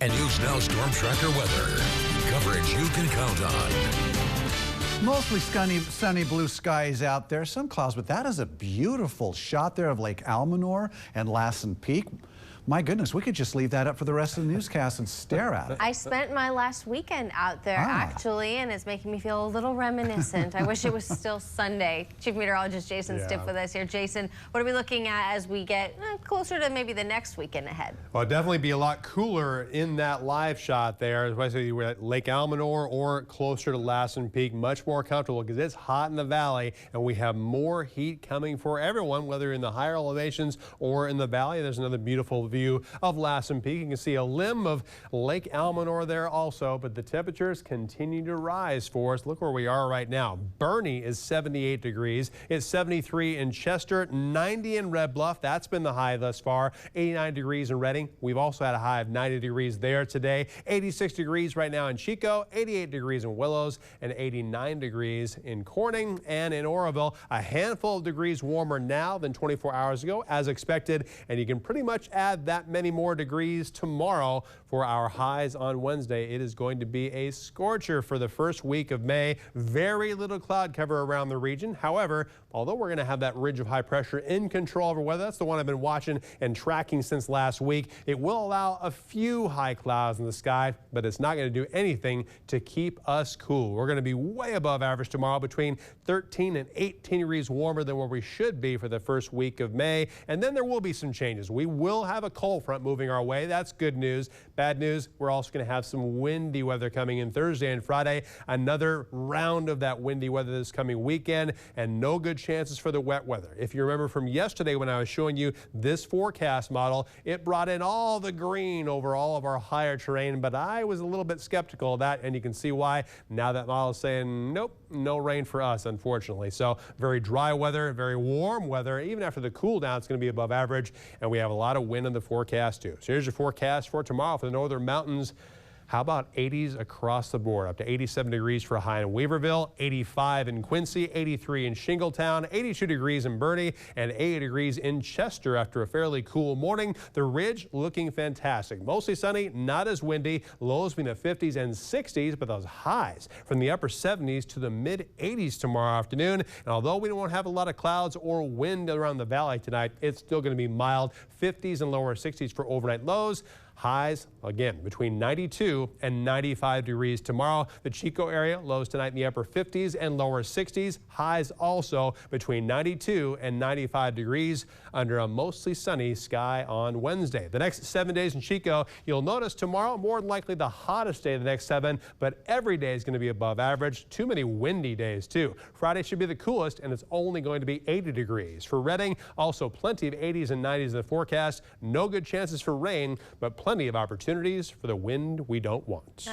And use now Storm Tracker weather. Coverage you can count on. Mostly sunny blue skies out there. Some clouds, but that is a beautiful shot there of Lake Almanor and Lassen Peak. My goodness, we could just leave that up for the rest of the newscast and stare at it. I spent my last weekend out there, actually, and it's making me feel a little reminiscent. I wish it was still Sunday. Chief Meteorologist Jason Stiff with us here. Jason, what are we looking at as we get closer to maybe the next weekend ahead? Well, it'll definitely be a lot cooler in that live shot there, especially we're at Lake Almanor or closer to Lassen Peak. Much more comfortable because it's hot in the valley, and we have more heat coming for everyone, whether in the higher elevations or in the valley. There's another beautiful view of Lassen Peak. You can see a limb of Lake Almanor there also, but the temperatures continue to rise for us. Look where we are right now. Bernie is 78 degrees. It's 73 in Chester, 90 in Red Bluff. That's been the high thus far. 89 degrees in Redding. We've also had a high of 90 degrees there today. 86 degrees right now in Chico, 88 degrees in Willows, and 89 degrees in Corning and in Oroville. A handful of degrees warmer now than 24 hours ago, as expected, and you can pretty much add that many more degrees tomorrow for our highs on Wednesday. It is going to be a scorcher for the first week of May. Very little cloud cover around the region. However, although we're going to have that ridge of high pressure in control over weather, that's the one I've been watching and tracking since last week. It will allow a few high clouds in the sky, but it's not going to do anything to keep us cool. We're going to be way above average tomorrow, between 13 and 18 degrees warmer than where we should be for the first week of May. And then there will be some changes. We will have a cold front moving our way. That's good news. Bad news, we're also going to have some windy weather coming in Thursday and Friday. Another round of that windy weather this coming weekend, and no good chances for the wet weather. If you remember from yesterday when I was showing you this forecast model, it brought in all the green over all of our higher terrain, but I was a little bit skeptical of that, and you can see why. Now that model is saying, nope, no rain for us, unfortunately. So very dry weather, very warm weather. Even after the cool down, it's going to be above average, and we have a lot of wind in the forecast too. So here's your forecast for tomorrow for the northern mountains. How about 80s across the board? Up to 87 degrees for a high in Weaverville, 85 in Quincy, 83 in Shingletown, 82 degrees in Bernie, and 80 degrees in Chester after a fairly cool morning. The Ridge looking fantastic. Mostly sunny, not as windy. Lows between the 50s and 60s, but those highs from the upper 70s to the mid 80s tomorrow afternoon. And although we won't have a lot of clouds or wind around the valley tonight, it's still going to be mild. 50s and lower 60s for overnight lows. Highs, again, between 92 and 95 degrees tomorrow. The Chico area, lows tonight in the upper 50s and lower 60s. Highs also between 92 and 95 degrees under a mostly sunny sky on Wednesday. The next 7 days in Chico, you'll notice tomorrow more than likely the hottest day of the next 7, but every day is going to be above average. Too many windy days, too. Friday should be the coolest, and it's only going to be 80 degrees. For Redding, also plenty of 80s and 90s in the forecast. No good chances for rain, but plenty of opportunities for the wind we don't want.